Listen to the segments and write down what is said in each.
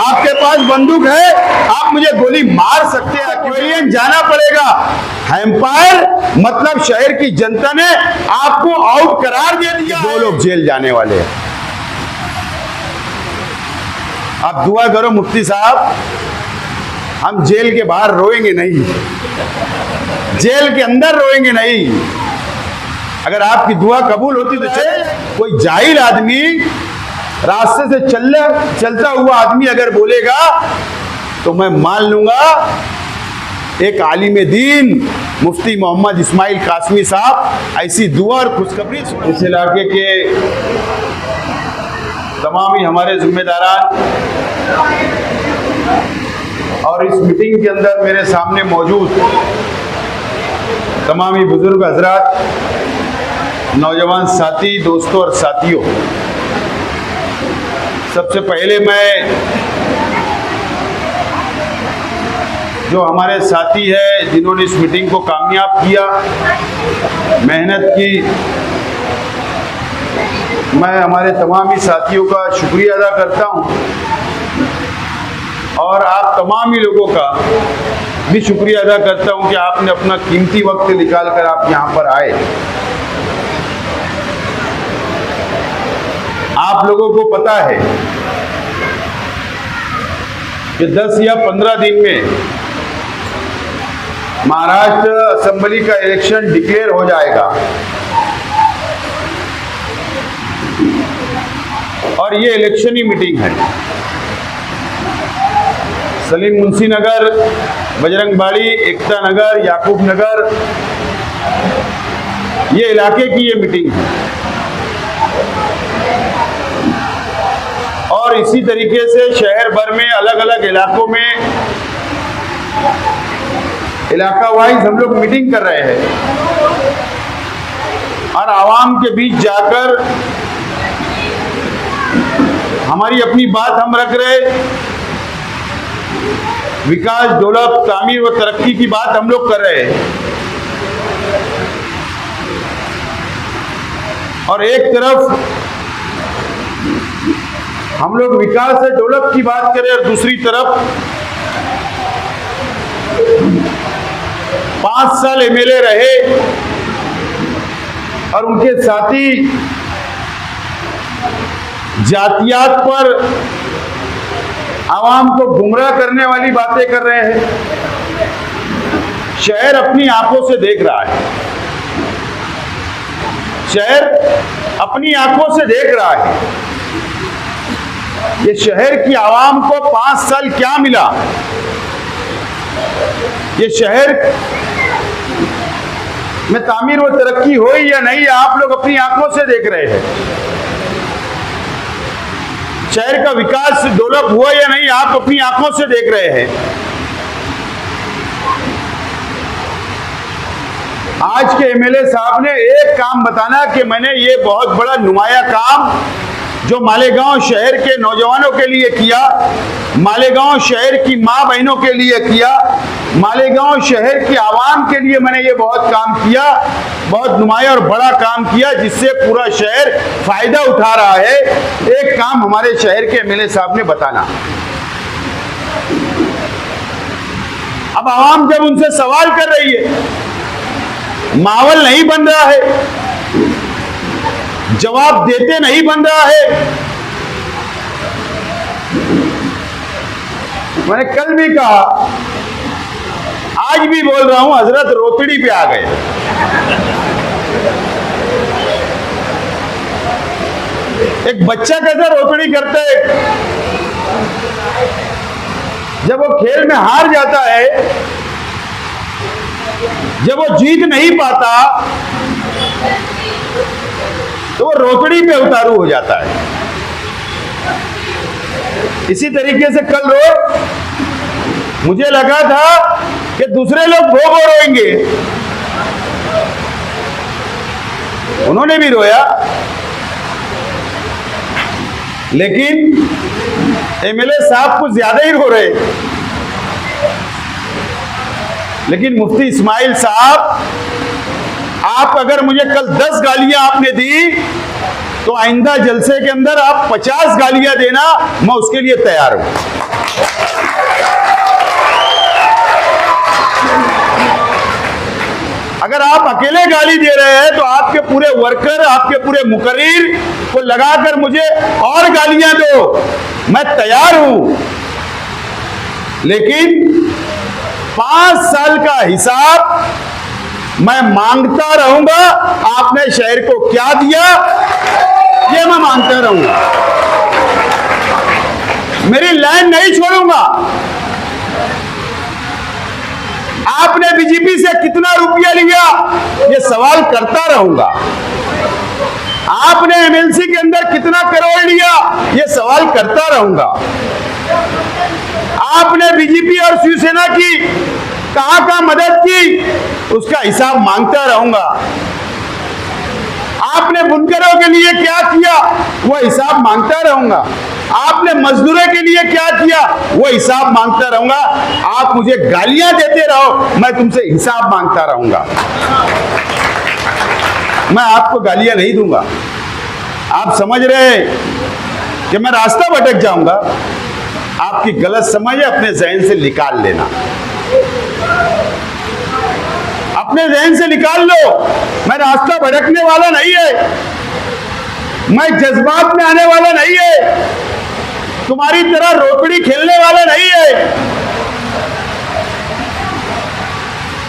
आपके पास बंदूक है, आप मुझे गोली मार सकते हैं। क्वेलियन जाना पड़ेगा। एम्पायर मतलब शहर की जनता ने आपको आउट करार दे दिया। 2 लोग जेल जाने वाले हैं। आप दुआ करो मुफ्ती साहब, हम जेल के बाहर रोएंगे नहीं, जेल के अंदर रोएंगे नहीं। अगर आपकी दुआ कबूल होती तो चले। कोई जाहिल आदमी, रास्ते से चलता हुआ आदमी अगर बोलेगा तो मैं मान लूंगा एक आलिम दीन मुफ्ती मोहम्मद इस्माइल कासमी साहब ऐसी दुआ और खुशखबरी। इस इलाके के तमाम ही हमारे जिम्मेदारान और इस मीटिंग के अंदर मेरे सामने मौजूद तमाम ही बुजुर्ग हजरात, नौजवान साथी, दोस्तों और साथियों, सबसे पहले मैं जो हमारे साथी है जिन्होंने इस मीटिंग को कामयाब किया, मेहनत की, मैं हमारे तमाम ही साथियों का शुक्रिया अदा करता हूं और आप तमाम ही लोगों का भी शुक्रिया अदा करता हूं कि आपने अपना कीमती वक्त निकालकर आप यहां पर आए। आप लोगों को पता है कि 10 या 15 दिन में महाराष्ट्र असेंबली का इलेक्शन डिक्लेयर हो जाएगा और ये इलेक्शन ही मीटिंग है। सलीम मुंशी नगर, बजरंगबाड़ी, एकता नगर, याकूब नगर, ये इलाके की ये मीटिंग है और इसी तरीके से शहर भर में अलग अलग इलाकों में इलाका वाइज हम लोग मीटिंग कर रहे हैं और आवाम के बीच जाकर हमारी अपनी बात हम रख रहे, विकास, डेवलप, तामीर व तरक्की की बात हम लोग कर रहे हैं और एक तरफ हम लोग विकास से डेवलप की बात करें और दूसरी तरफ 5 साल एमएलए रहे और उनके साथी जातियात पर आवाम को गुमराह करने वाली बातें कर रहे हैं। शहर अपनी आंखों से देख रहा है, शहर अपनी आंखों से देख रहा है ये शहर की आवाम को 5 साल क्या मिला, ये शहर में तामीर व तरक्की हुई या नहीं, आप लोग अपनी आंखों से देख रहे हैं। शहर का विकास डेवलप हुआ या नहीं, आप अपनी आंखों से देख रहे हैं। आज के एमएलए साहब ने एक काम बताना कि मैंने ये बहुत बड़ा नुमाया काम जो मालेगांव शहर के नौजवानों के लिए किया, मालेगांव शहर की मां बहनों के लिए किया, मालेगांव शहर की आवाम के लिए मैंने ये बहुत काम किया, बहुत नुमाया और बड़ा काम किया जिससे पूरा शहर फायदा उठा रहा है। एक काम हमारे शहर के एमएलए साहब ने बताना। अब आवाम जब उनसे सवाल कर रही है, माहौल नहीं बन रहा है, जवाब देते नहीं बन रहा है। मैंने कल भी कहा, आज भी बोल रहा हूं, हजरत रोतड़ी पे आ गए। एक बच्चा कैसा रोतड़ी करता है, जब वो खेल में हार जाता है, जब वो जीत नहीं पाता तो वो रोतड़ी पे उतारू हो जाता है। इसी तरीके से कल रोज मुझे लगा था कि दूसरे लोग भोग रोएंगे, उन्होंने भी रोया, लेकिन एमएलए साहब कुछ ज्यादा ही रो रहे। लेकिन मुफ्ती इस्माइल साहब, आप अगर मुझे कल 10 गालियां आपने दी तो आइंदा जलसे के अंदर आप 50 गालियां देना, मैं उसके लिए तैयार हूं। अगर आप अकेले गाली दे रहे हैं तो आपके पूरे वर्कर, आपके पूरे मुकर्रीर को लगाकर मुझे और गालियां दो, मैं तैयार हूं। लेकिन 5 साल का हिसाब मैं मांगता रहूंगा। आपने शहर को क्या दिया, ये मैं मांगता रहूंगा। मेरी लाइन नहीं छोड़ूंगा। आपने बीजेपी से कितना रुपया लिया, ये सवाल करता रहूंगा। आपने एमएलसी के अंदर कितना करोड़ लिया, ये सवाल करता रहूंगा। आपने बीजेपी और शिवसेना की कहां मदद की, उसका हिसाब मांगता रहूंगा। आपने बुनकरों के लिए क्या किया, वो हिसाब मांगता रहूंगा। आपने मजदूरों के लिए क्या किया, वो हिसाब मांगता रहूंगा। आप मुझे गालियां देते रहो, मैं तुमसे हिसाब मांगता रहूंगा। मैं आपको गालियां नहीं दूंगा। आप समझ रहे हैं कि मैं रास्ता भटक जाऊंगा, आपकी गलत समझ है, अपने जहन से निकाल लेना, अपने जहन से निकाल लो। मैं रास्ता भटकने वाला नहीं है, मैं जज्बात में आने वाला नहीं है, तुम्हारी तरह रोकड़ी खेलने वाला नहीं है,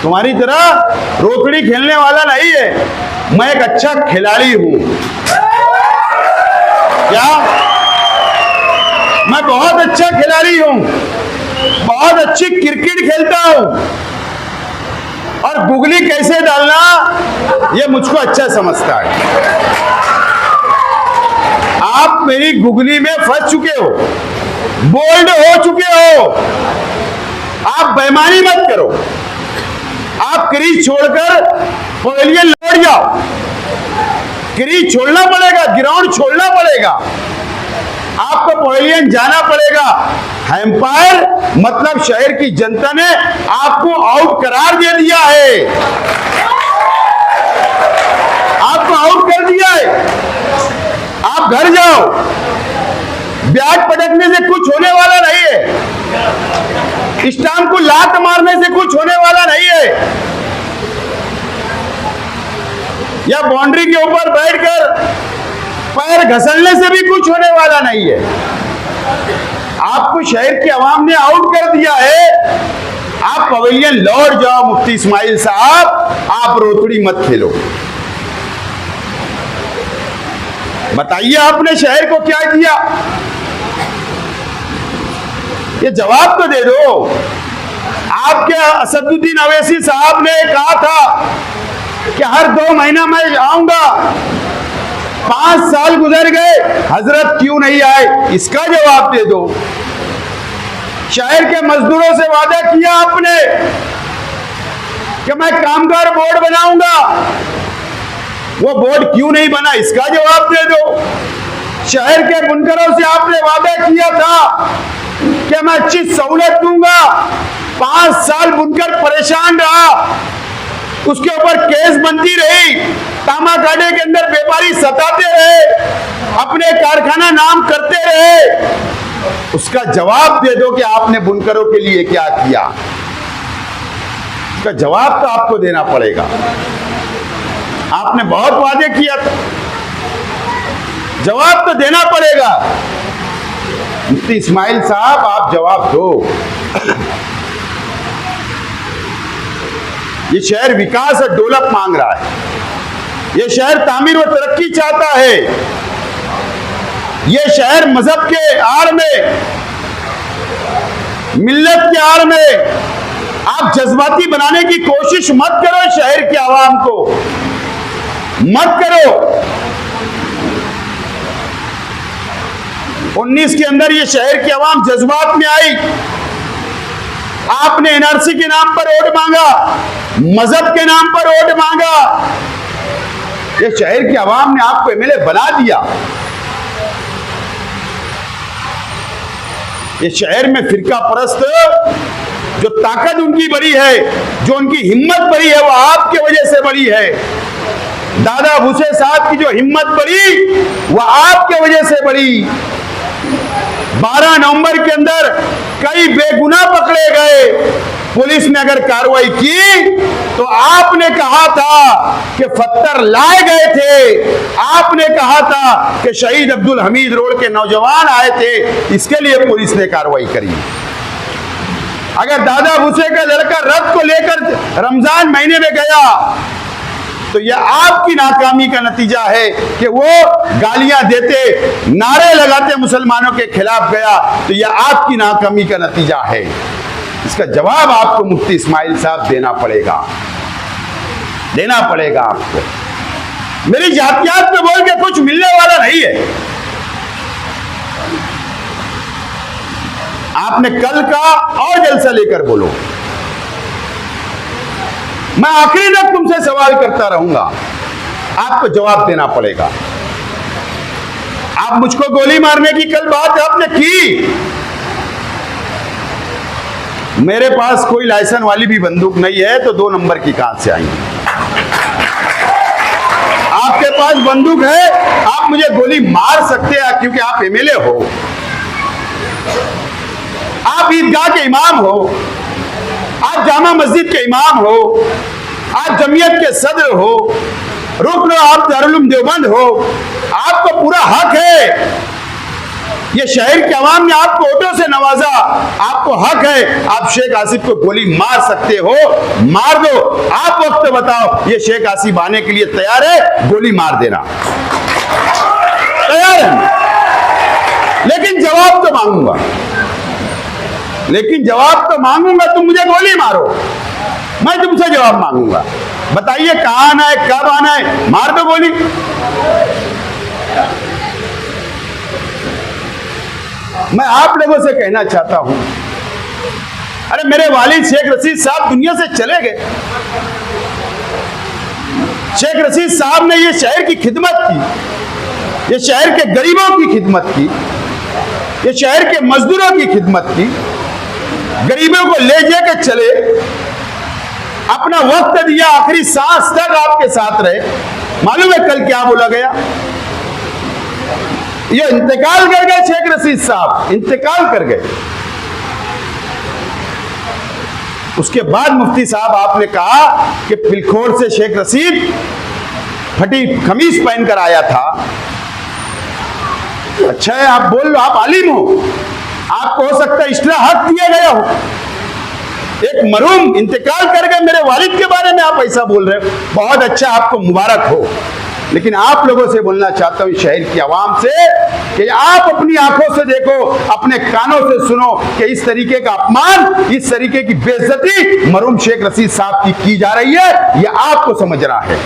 तुम्हारी तरह रोकड़ी खेलने वाला नहीं है। मैं एक अच्छा खिलाड़ी हूं। क्या? मैं बहुत अच्छा खिलाड़ी हूं, बहुत अच्छी क्रिकेट खेलता हूं, और गुगली कैसे डालना ये मुझको अच्छा समझता है। आप मेरी गुगली में फंस चुके हो, बोल्ड हो चुके हो। आप बेईमानी मत करो। आप क्रीज छोड़कर पवेलियन लौट जाओ। क्रीज छोड़ना पड़ेगा, ग्राउंड छोड़ना पड़ेगा, आपको पवेलियन जाना पड़ेगा। एम्पायर मतलब शहर की जनता ने आपको आउट करार दे दिया है, आपको आउट कर दिया है। आप घर जाओ, ब्याज पटकने से कुछ होने वाला नहीं है, स्टाम्प को लात मारने से कुछ होने वाला नहीं है, या बाउंड्री के ऊपर बैठकर पैर घसलने से भी कुछ होने वाला नहीं है। आपको शहर की आवाम ने आउट कर दिया है। आप पवेलियन लौट जाओ। मुफ्ती इस्माइल साहब, आप रोकड़ी मत खेलो। बताइए आपने शहर को क्या किया, ये जवाब तो दे दो। आपके असदुद्दीन अवैसी साहब ने कहा था कि हर 2 महीना मैं आऊंगा। 5 साल गुजर गए, हजरत क्यों नहीं आए, इसका जवाब दे दो। शहर के मजदूरों से वादा किया आपने कि मैं कामगार बोर्ड बनाऊंगा, वो बोर्ड क्यों नहीं बना, इसका जवाब दे दो। शहर के बुनकरों से आपने वादा किया था कि मैं अच्छी सहूलत दूंगा। 5 साल बुनकर परेशान रहा, उसके ऊपर केस बनती रही, तामाकाडे के अंदर व्यापारी सताते रहे, अपने कारखाना नाम करते रहे। उसका जवाब दे दो कि आपने बुनकरों के लिए क्या किया। उसका जवाब तो आपको देना पड़ेगा। आपने बहुत वादे किया था, जवाब तो देना पड़ेगा। मुफ्ती इस्माइल साहब, आप जवाब दो। ये शहर विकास और डेवलप मांग रहा है, ये शहर तामीर और तरक्की चाहता है। ये शहर मजहब के आड़ में, मिल्लत के आड़ में आप जज्बाती बनाने की कोशिश मत करो। शहर के आवाम को मत करो। 19 के अंदर ये शहर की आवाम जज्बात में आई। आपने एनआरसी के नाम पर वोट मांगा, मजहब के नाम पर वोट मांगा। ये शहर की आवाम ने आपको एमएलए बना दिया। ये शहर में फिरका परस्त जो ताकत उनकी बड़ी है, जो उनकी हिम्मत बड़ी है, वो आपके वजह से बड़ी है। दादा भूसे साहब की जो हिम्मत बढ़ी वह आपके वजह से बढ़ी। 12 नवंबर के अंदर कई बेगुनाह पकड़े गए। पुलिस ने अगर कार्रवाई की तो आपने कहा था कि पत्थर लाए गए थे, आपने कहा था कि शहीद अब्दुल हमीद रोड के नौजवान आए थे, इसके लिए पुलिस ने कार्रवाई करी। अगर दादा भूसे का लड़का रथ को लेकर रमजान महीने में गया तो यह आपकी नाकामी का नतीजा है कि वो गालियां देते, नारे लगाते मुसलमानों के खिलाफ गया, तो यह आपकी नाकामी का नतीजा है। इसका जवाब आपको मुफ्ती इस्माइल साहब देना पड़ेगा, देना पड़ेगा आपको। मेरी जातियात पे बोल के कुछ मिलने वाला नहीं है। आपने कल का और जलसा लेकर बोलो, मैं आखिरी तक तुमसे सवाल करता रहूंगा, आपको जवाब देना पड़ेगा। आप मुझको गोली मारने की कल बात आपने की, मेरे पास कोई लाइसेंस वाली भी बंदूक नहीं है, तो 2 नंबर की कहां से आएंगी? आपके पास बंदूक है, आप मुझे गोली मार सकते हैं क्योंकि आप एमएलए हो, आप ईदगाह के इमाम हो, आप जामा मस्जिद के इमाम हो, आप जमीयत के सदर हो, रुकन आप दारुल उलूम देवबंद हो, आपको पूरा हक है। ये शहर के अवाम ने आपको वोटों से नवाजा, आपको हक है, आप शेख आसिफ को गोली मार सकते हो, मार दो। आप वक्त बताओ, ये शेख आसिफ आने के लिए तैयार है, गोली मार देना तैयार है, लेकिन जवाब तो मांगूंगा, लेकिन जवाब तो मांगूंगा, तुम मुझे गोली मारो, मैं तुमसे जवाब मांगूंगा। बताइए कहां आना है, कब आना है, मार दो गोली। मैं आप लोगों से कहना चाहता हूं, अरे मेरे वालिद शेख रशीद साहब दुनिया से चले गए। शेख रशीद साहब ने ये शहर की खिदमत की, ये शहर के गरीबों की खिदमत की, ये शहर के मजदूरों की खिदमत की, गरीबों को ले जाकर चले, अपना वक्त दिया, आखिरी सांस तक आपके साथ रहे। मालूम है कल क्या बोला गया? ये इंतकाल कर गए शेख रशीद साहब, इंतकाल कर गए। उसके बाद मुफ्ती साहब आपने कहा कि पिलखोर से शेख रशीद फटी कमीज पहनकर आया था। अच्छा है, आप बोल लो, आप आलिम हो, आपको हो सकता है इस्तेमाल हक दिया गया हो। एक मरूम इंतकाल कर गए, मेरे वालिद के बारे में आप ऐसा बोल रहे हो, बहुत अच्छा, आपको मुबारक हो। लेकिन आप लोगों से बोलना चाहता हूं, शहर की आवाम से, कि आप अपनी आंखों से देखो, अपने कानों से सुनो कि इस तरीके का अपमान, इस तरीके की बेइज्जती मरूम शेख रशीद साहब की जा रही है, यह आपको समझ रहा है।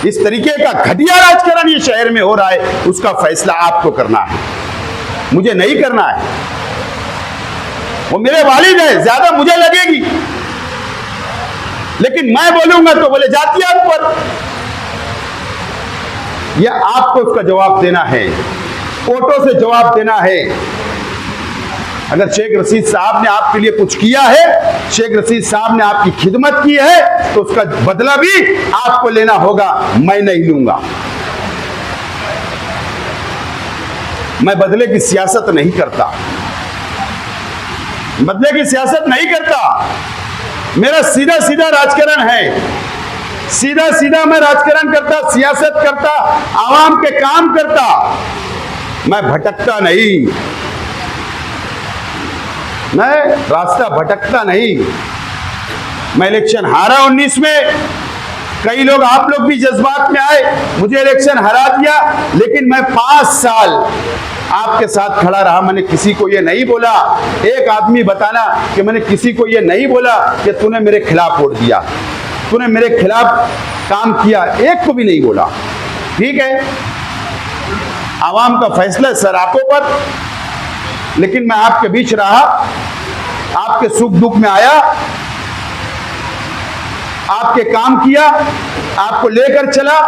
इस तरीके का घटिया राजकारण ये शहर में हो रहा है, उसका फैसला आपको करना है, मुझे नहीं करना है। वो मेरे वालिद है, ज्यादा मुझे लगेगी, लेकिन मैं बोलूंगा तो बोले जातियात पर, यह आपको उसका जवाब देना है, वोटों से जवाब देना है। अगर शेख रशीद साहब ने आपके लिए कुछ किया है, शेख रशीद साहब ने आपकी खिदमत की है, तो उसका बदला भी आपको लेना होगा, मैं नहीं लूंगा। मैं बदले की सियासत नहीं करता, बदले की सियासत नहीं करता। मेरा सीधा सीधा राजकारण है, सीधा सीधा मैं राजकारण करता, सियासत करता, आवाम के काम करता, मैं भटकता नहीं, मैं रास्ता भटकता नहीं। मैं इलेक्शन हारा 19 में, कई लोग, आप लोग भी जज्बात में आए, मुझे इलेक्शन हरा दिया, लेकिन मैं 5 साल आपके साथ खड़ा रहा। मैंने किसी को ये नहीं बोला, एक आदमी बताना कि मैंने किसी को ये नहीं बोला कि तूने मेरे खिलाफ वोट दिया, तूने मेरे खिलाफ काम किया, एक को भी नहीं बोला। ठीक है, आवाम का फैसला सर आंखों पर, लेकिन मैं आपके बीच रहा, आपके सुख दुख में आया, आपके काम किया, आपको लेकर चला,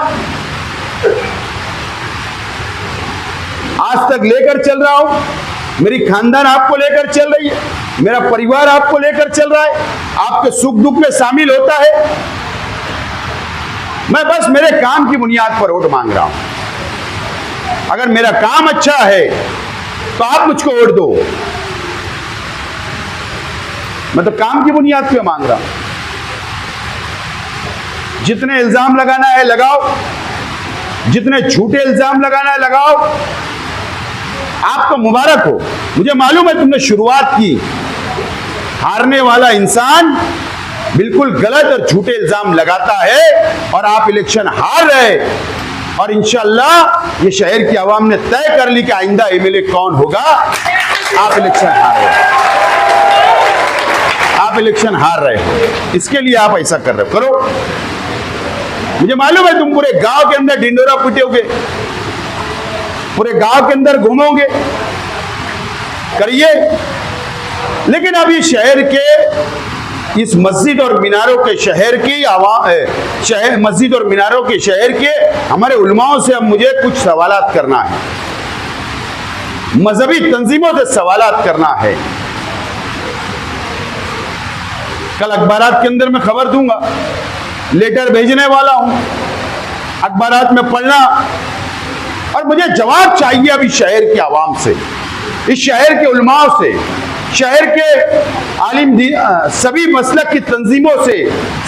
आज तक लेकर चल रहा हूं। मेरी खानदान आपको लेकर चल रही है, मेरा परिवार आपको लेकर चल रहा है, आपके सुख दुख में शामिल होता है। मैं बस मेरे काम की बुनियाद पर वोट मांग रहा हूं। अगर मेरा काम अच्छा है तो आप मुझको वोट दो। मैं तो काम की बुनियाद पे मांग रहा हूं। जितने इल्जाम लगाना है लगाओ, जितने झूठे इल्जाम लगाना है लगाओ। आपको मुबारक हो। मुझे मालूम है तुमने शुरुआत की। हारने वाला इंसान बिल्कुल गलत और झूठे इल्जाम लगाता है और आप इलेक्शन हार रहे। और इंशाअल्लाह ये शहर की आवाम ने तय कर ली कि आइंदा एमएलए कौन होगा। आप इलेक्शन हार रहे हो, आप इलेक्शन हार रहे हो, इसके लिए आप ऐसा कर रहे हो। करो। मुझे मालूम है तुम पूरे गांव के अंदर ढिंडोरा पीटोगे, पूरे गांव के अंदर घूमोगे, करिए। लेकिन अब ये शहर के इस मस्जिद और मीनारों के शहर की आवाम, मस्जिद और मीनारों के शहर के हमारे उलमाओं से अब मुझे कुछ सवालात करना है, मजहबी तंजीमों से सवालात करना है। कल अखबारात के अंदर मैं खबर दूंगा, लेटर भेजने वाला हूं, अखबारात में पढ़ना। और मुझे जवाब चाहिए अभी शहर के आवाम से, इस शहर के उलमाओं से, शहर के आलिम, सभी मसलक की तंजीमों से,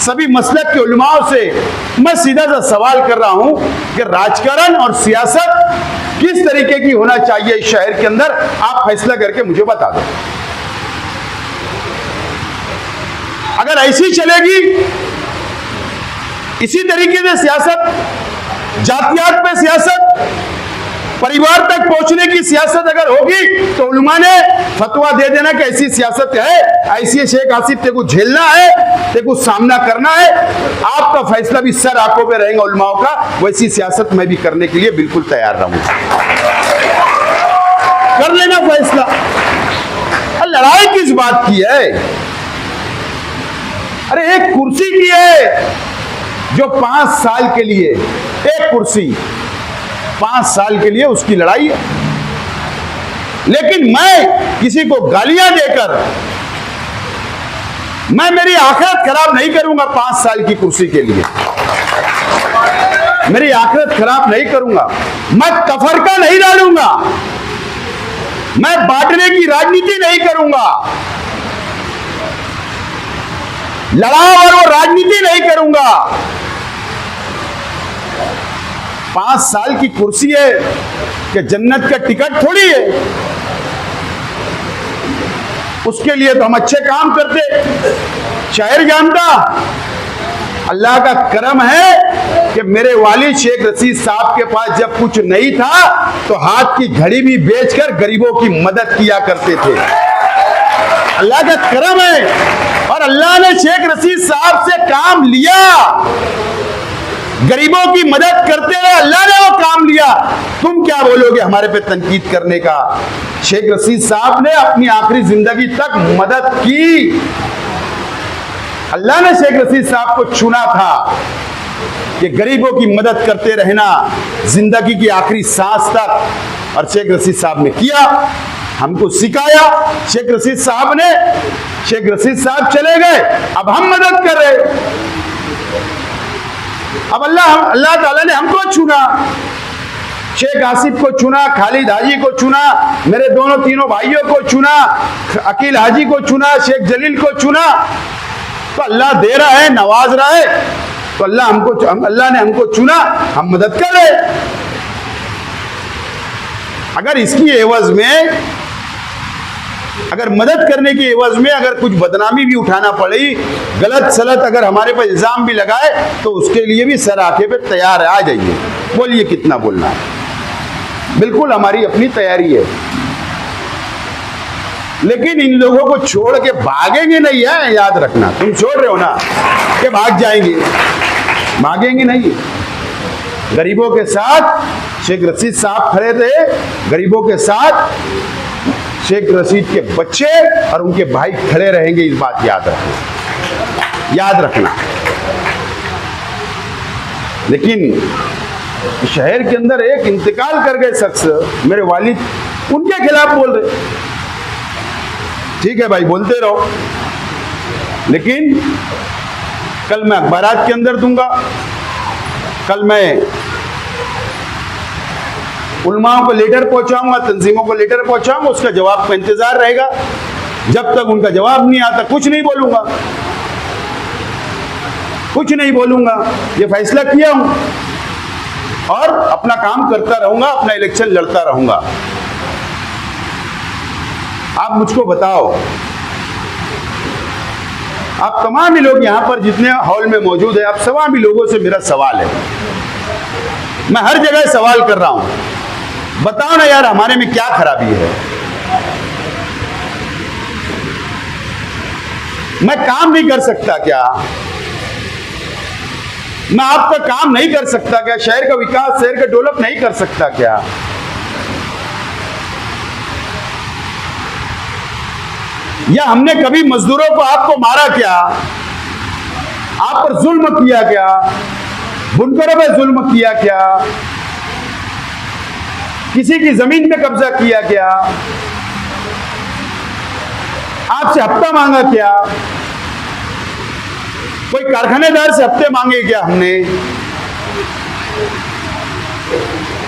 सभी मसलक के उलमाओं से मैं सीधा सा सवाल कर रहा हूं कि राजकारण और सियासत किस तरीके की होना चाहिए इस शहर के अंदर। आप फैसला करके मुझे बता दो। अगर ऐसी चलेगी, इसी तरीके से सियासत, जातियात पे सियासत, परिवार तक पहुंचने की सियासत अगर होगी तो उलमा ने फतवा दे देना कि ऐसी सियासत है, ऐसी शेख आसिफ तेरे को झेलना है, तेरे को सामना करना है। आपका फैसला भी सर आंखों पे रहेगा उलमाओं का, वैसी सियासत मैं भी करने के लिए बिल्कुल तैयार रहूंगा। कर लेना फैसला। लड़ाई किस बात की है? अरे एक कुर्सी की है जो 5 साल के लिए, एक कुर्सी 5 साल के लिए उसकी लड़ाई है। लेकिन मैं किसी को गालियां देकर मैं मेरी आखिरत खराब नहीं करूंगा। 5 साल की कुर्सी के लिए मेरी आखिरत खराब नहीं करूंगा। मैं तफरका नहीं डालूंगा, मैं बांटने की राजनीति नहीं करूंगा, लड़ाई और वो राजनीति नहीं करूंगा। 5 साल की कुर्सी है कि जन्नत का टिकट थोड़ी है। उसके लिए तो हम अच्छे काम करते। शायर जानता, अल्लाह का करम है कि मेरे वालिद शेख रशीद साहब के पास जब कुछ नहीं था तो हाथ की घड़ी भी बेचकर गरीबों की मदद किया करते थे। अल्लाह का करम है। और अल्लाह ने शेख रशीद साहब से काम लिया, गरीबों की मदद करते रहे, अल्लाह ने वो काम लिया। तुम क्या बोलोगे हमारे पे तनकीद करने का? शेख रशीद साहब ने अपनी आखिरी जिंदगी तक मदद की। अल्लाह ने शेख रशीद साहब को चुना था कि गरीबों की मदद करते रहना जिंदगी की आखिरी सांस तक। और शेख रशीद साहब ने किया, हमको सिखाया। शेख रशीद साहब ने, शेख रशीद साहब चले गए, अब हम मदद कर रहे। अब अल्लाह ताला ने हमको चुना, शेख आसिफ को चुना, खालिद हाजी को चुना, मेरे दोनों तीनों भाइयों को चुना, अकील हाजी को चुना, शेख जलील को चुना। तो अल्लाह दे रहा है, नवाज रहा है, तो अल्लाह ने हमको चुना, हम मदद कर रहे। अगर इसकी एवज में, अगर मदद करने की एवज में अगर कुछ बदनामी भी उठाना पड़ी, गलत सलत अगर हमारे पर इल्जाम भी लगाए, तो उसके लिए भी सर आंखें पे तैयार है। आ जाइए, बोलिए कितना बोलना है। बिल्कुल हमारी अपनी तैयारी है। लेकिन इन लोगों को छोड़ के भागेंगे नहीं है, याद रखना। तुम छोड़ रहे हो ना कि भाग जाएंगे, भागेंगे नहीं। गरीबों के साथ शेख रशीद साहब खड़े थे, गरीबों के साथ शेख रशीद के बच्चे और उनके भाई खड़े रहेंगे। इस बात याद रखना, याद रखना। लेकिन शहर के अंदर एक इंतकाल कर गए शख्स, मेरे वालिद, उनके खिलाफ बोल रहे। ठीक है भाई, बोलते रहो, लेकिन कल मैं अखबारात के अंदर दूंगा, कल मैं उलमाओं को लेटर पहुंचाऊंगा, तंजीमों को लेटर पहुंचाऊंगा, उसका जवाब का इंतजार रहेगा। जब तक उनका जवाब नहीं आता कुछ नहीं बोलूंगा, कुछ नहीं बोलूंगा। ये फैसला किया हूं और अपना काम करता रहूंगा, अपना इलेक्शन लड़ता रहूंगा। आप मुझको बताओ, आप तमाम ही लोग यहां पर जितने हॉल में मौजूद है, आप तमाम ही लोगों से मेरा सवाल है, मैं हर जगह सवाल कर रहा हूं, बताओ ना यार हमारे में क्या खराबी है? मैं काम नहीं कर सकता क्या? मैं आपका काम नहीं कर सकता क्या? शहर का विकास, शहर का डेवलप नहीं कर सकता क्या? या हमने कभी मजदूरों को आपको मारा क्या? आप पर जुल्म किया क्या? बुनकरों पर जुल्म किया क्या? किसी की जमीन पे कब्जा किया क्या? आपसे हफ्ता मांगा क्या? कोई कारखानेदार से हफ्ते मांगे क्या हमने?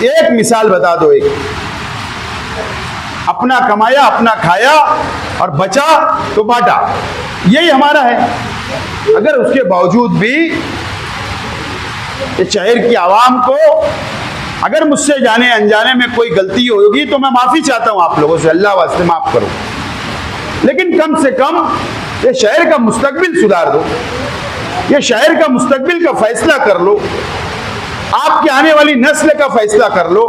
एक मिसाल बता दो, एक अपना कमाया, अपना खाया और बचा तो बांटा, यही हमारा है। अगर उसके बावजूद भी ये शहर की आवाम को, अगर मुझसे जाने अनजाने में कोई गलती होगी तो मैं माफी चाहता हूं आप लोगों से, अल्लाह वास्ते माफ करो, लेकिन कम से कम ये शहर का मुस्तकबिल सुधार दो, ये शहर का मुस्तकबिल का फैसला कर लो, आपकी आने वाली नस्ल का फैसला कर लो।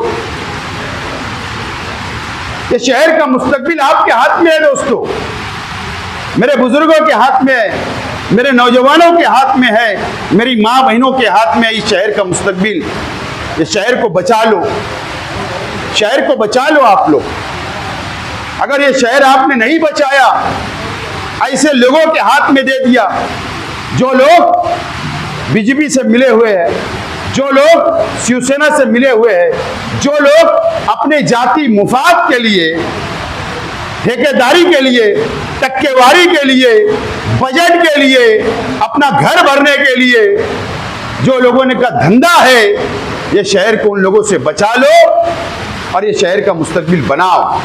ये शहर का मुस्तकबिल आपके हाथ में है दोस्तों, मेरे बुजुर्गों के हाथ में है, मेरे नौजवानों के हाथ में है, मेरी माँ बहनों के हाथ में है इस शहर का मुस्तकबिल। ये शहर को बचा लो, शहर को बचा लो आप लोग। अगर ये शहर आपने नहीं बचाया, ऐसे लोगों के हाथ में दे दिया जो लोग बीजेपी से मिले हुए हैं, जो लोग शिवसेना से मिले हुए हैं, जो लोग अपने जाति मुफाद के लिए, ठेकेदारी के लिए, टक्केवारी के लिए, बजट के लिए, अपना घर भरने के लिए, जो लोगों ने का धंधा है, ये शहर को उन लोगों से बचा लो और ये शहर का मुस्तकबिल बनाओ।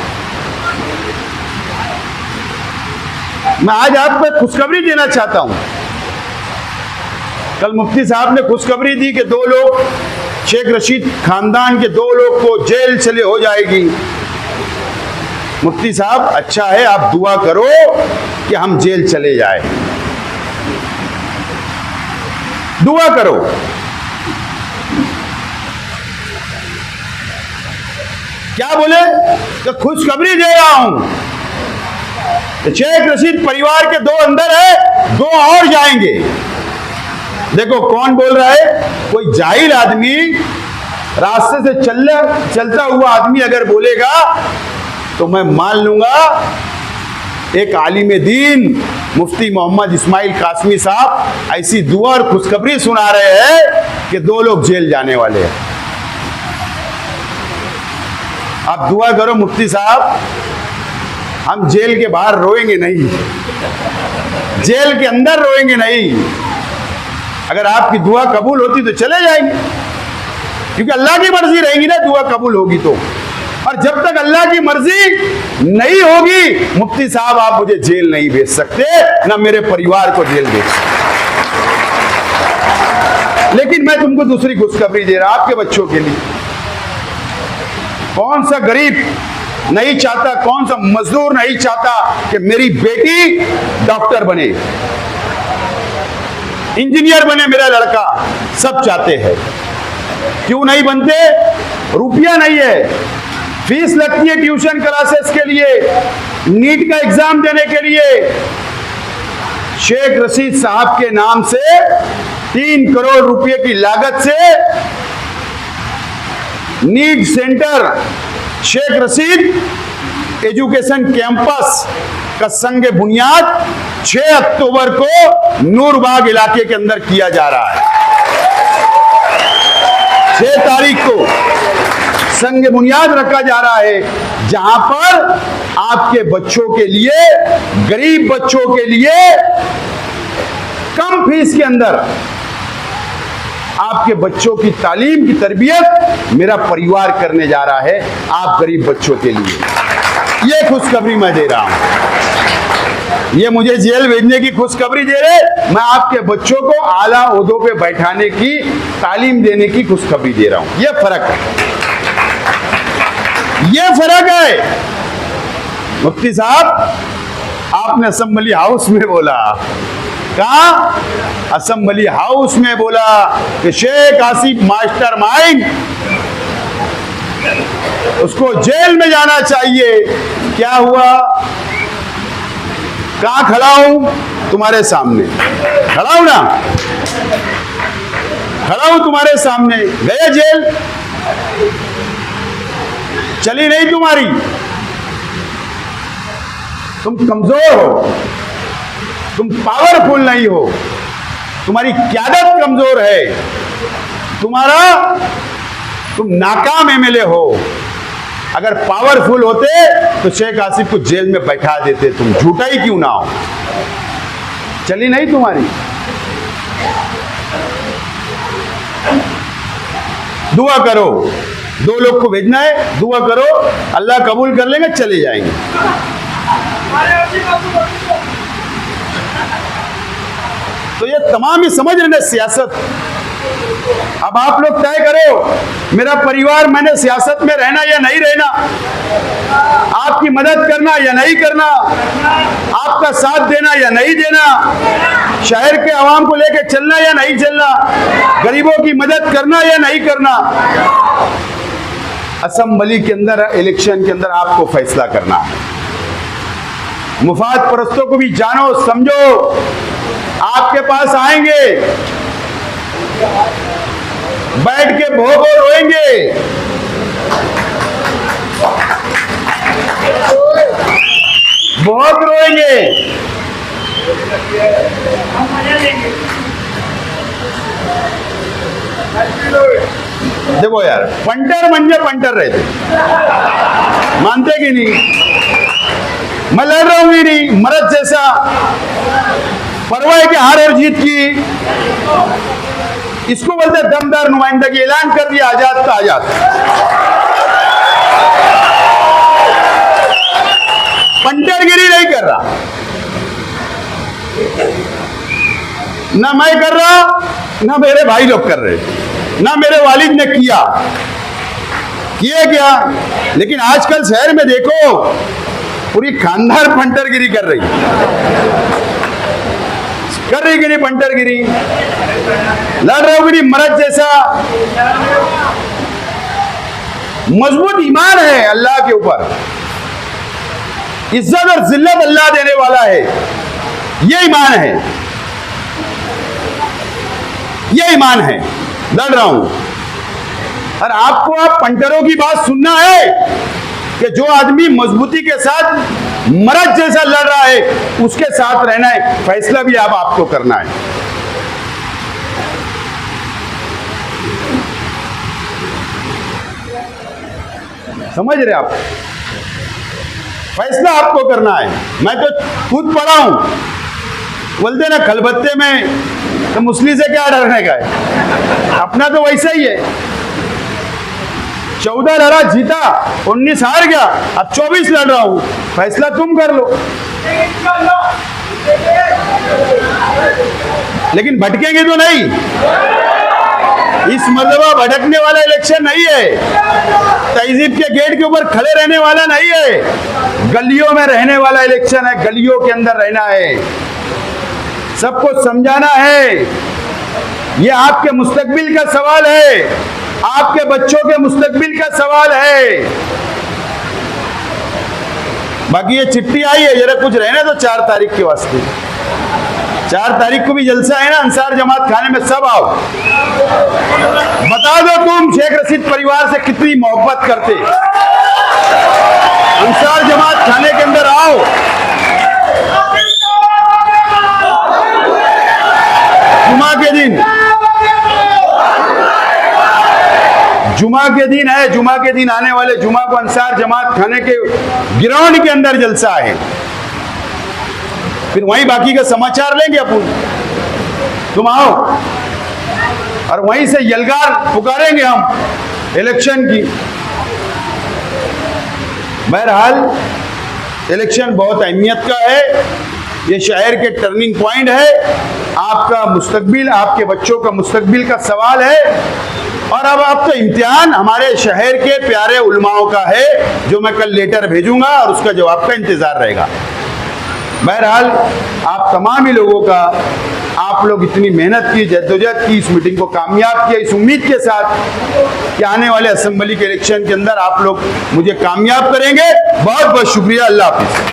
मैं आज आपको एक खुशखबरी देना चाहता हूं। कल मुफ्ती साहब ने खुशखबरी दी कि 2 लोग, शेख रशीद खानदान के 2 लोग को जेल चले हो जाएगी। मुफ्ती साहब अच्छा है, आप दुआ करो कि हम जेल चले जाए, दुआ करो। क्या बोले कि खुशखबरी दे रहा हूं, शेख रशीद परिवार के 2 अंदर है, 2 और जाएंगे। देखो कौन बोल रहा है? कोई जाहिल आदमी, रास्ते से चलता हुआ आदमी अगर बोलेगा तो मैं मान लूंगा एक आलिम दीन मुफ्ती मोहम्मद इस्माइल कासमी साहब ऐसी दुआ और खुशखबरी सुना रहे हैं कि 2 लोग जेल जाने वाले हैं। आप दुआ करो मुफ्ती साहब, हम जेल के बाहर रोएंगे नहीं, जेल के अंदर रोएंगे नहीं। अगर आपकी दुआ कबूल होती तो चले जाएंगे, क्योंकि अल्लाह की मर्जी रहेगी ना, दुआ कबूल होगी तो। और जब तक अल्लाह की मर्जी नहीं होगी, मुफ्ती साहब आप मुझे जेल नहीं भेज सकते, ना मेरे परिवार को जेल भेज सकते। लेकिन मैं तुमको दूसरी खुशखबरी दे रहा हूं आपके बच्चों के लिए। कौन सा गरीब नहीं चाहता, कौन सा मजदूर नहीं चाहता कि मेरी बेटी डॉक्टर बने, इंजीनियर बने मेरा लड़का? सब चाहते हैं। क्यों नहीं बनते? रुपया नहीं है, फीस लगती है ट्यूशन क्लासेस के लिए, नीट का एग्जाम देने के लिए। शेख रशीद साहब के नाम से 3 करोड़ रुपए की लागत से NEET centre, Sheikh Rashid education campus का संग बुनियाद 6 अक्टूबर को नूरबाग इलाके के अंदर किया जा रहा है। 6 तारीख को संग बुनियाद रखा जा रहा है, जहां पर आपके बच्चों के लिए, गरीब बच्चों के लिए कम फीस के अंदर आपके बच्चों की तालीम की तरबियत मेरा परिवार करने जा रहा है आप गरीब बच्चों के लिए। ये खुशखबरी मैं दे रहा हूं। ये मुझे जेल भेजने की खुशखबरी दे रहे, मैं आपके बच्चों को आला ओहदों पे बैठाने की तालीम देने की खुशखबरी दे रहा हूं। ये फर्क है, ये फर्क है। मुफ्ती साहब, आपने असेंबली हाउस में बोला, कहा असेंबली हाउस में बोला कि शेख आसिफ मास्टरमाइंड, उसको जेल में जाना चाहिए। क्या हुआ? कहां खड़ा हूं? तुम्हारे सामने खड़ा हूं ना, खड़ा हूं तुम्हारे सामने। गए जेल? चली नहीं तुम्हारी। तुम कमजोर हो, तुम पावरफुल नहीं हो, तुम्हारी क़यादत कमजोर है, तुम नाकाम एमएलए हो। अगर पावरफुल होते तो शेख आसिफ को जेल में बैठा देते, तुम झूठा ही क्यों ना हो। चली नहीं तुम्हारी। दुआ करो, 2 लोग को भेजना है, दुआ करो, अल्लाह कबूल कर लेंगे, चले जाएंगे। तो ये तमाम ही समझ रहे हैं सियासत। अब आप लोग तय करो, मेरा परिवार, मैंने सियासत में रहना या नहीं रहना, आपकी मदद करना या नहीं करना, आपका साथ देना या नहीं देना, शहर के आवाम को लेकर चलना या नहीं चलना, गरीबों की मदद करना या नहीं करना। असेंबली के अंदर, इलेक्शन के अंदर आपको फैसला करना है। मुफाद परस्तों को भी जानो समझो, आपके पास आएंगे, बैठ के भोगो रोएंगे, बहुत रोएंगे। देखो यार, पंटर म्हणजे पंटर रहते, मानते कि नहीं? मैं लड़ रहा हूं ही नहीं, मर्द जैसा, परवाह के हार और जीत की। इसको बोलते दमदार नुमाइंदगी। ऐलान कर दिया आजाद का आजाद। पंटरगिरी नहीं कर रहा, ना मैं कर रहा, ना मेरे भाई लोग कर रहे, ना मेरे वालिद ने किए क्या। लेकिन आजकल शहर में देखो, पूरी खानदार पंटरगिरी कर रही कि नहीं? पंटरगिरी लड़ रहे हो कि नहीं? मर्द जैसा। मजबूत ईमान है अल्लाह के ऊपर, इज्जत और जिल्लत अल्लाह देने वाला है। ये ईमान है, ये ईमान है। लड़ रहा हूं, और आपको आप पंटरों की बात सुनना है कि जो आदमी मजबूती के साथ मर्द जैसा लड़ रहा है, उसके साथ रहना है। फैसला भी अब आपको करना है। समझ रहे आप? फैसला आपको करना है। मैं तो खुद पढ़ा हूं, बोलते ना खलबत्ते में तो मुसली से क्या डरने का है, अपना तो वैसा ही है। 14 लड़ा, जीता, 19 हार गया, अब 24 लड़ रहा हूं। फैसला तुम कर लो। लेकिन भटकेंगे तो नहीं। इस मरतबा भटकने वाला इलेक्शन नहीं है, तहजीब के गेट के ऊपर खड़े रहने वाला नहीं है, गलियों में रहने वाला इलेक्शन है। गलियों के अंदर रहना है, सबको समझाना है। ये आपके मुस्तकबिल का सवाल है, आपके बच्चों के मुस्तकबिल का सवाल है। बाकी ये चिट्ठी आई है, जरा कुछ रहने तो 4 तारीख के वास्ते। 4 तारीख को भी जलसा है ना अंसार जमात खाने में, सब आओ। बता दो तुम शेख रशीद परिवार से कितनी मोहब्बत करते। अंसार जमात खाने के अंदर आओ। जुमा के दिन, जुमा के दिन है, जुमा के दिन आने वाले जुमा को अंसार जमात खाने के ग्राउंड के अंदर जलसा है। फिर वहीं बाकी का समाचार लेंगे अपन। तुम आओ और वहीं से यलगार पुकारेंगे हम इलेक्शन की। बहरहाल इलेक्शन बहुत अहमियत का है, ये शहर के टर्निंग पॉइंट है, आपका मुस्तकबिल, आपके बच्चों का मुस्तकबिल का सवाल है। और अब आपका इम्तिहान हमारे शहर के प्यारे उलमाओं का है, जो मैं कल लेटर भेजूंगा और उसका जवाब का इंतजार रहेगा। बहरहाल आप तमाम ही लोगों का, आप लोग इतनी मेहनत की, जद्दोजहद की, इस मीटिंग को कामयाब किया, इस उम्मीद के साथ कि आने वाले असेंबली के इलेक्शन के अंदर आप लोग मुझे कामयाब करेंगे। बहुत बहुत शुक्रिया। अल्लाह हाफिज।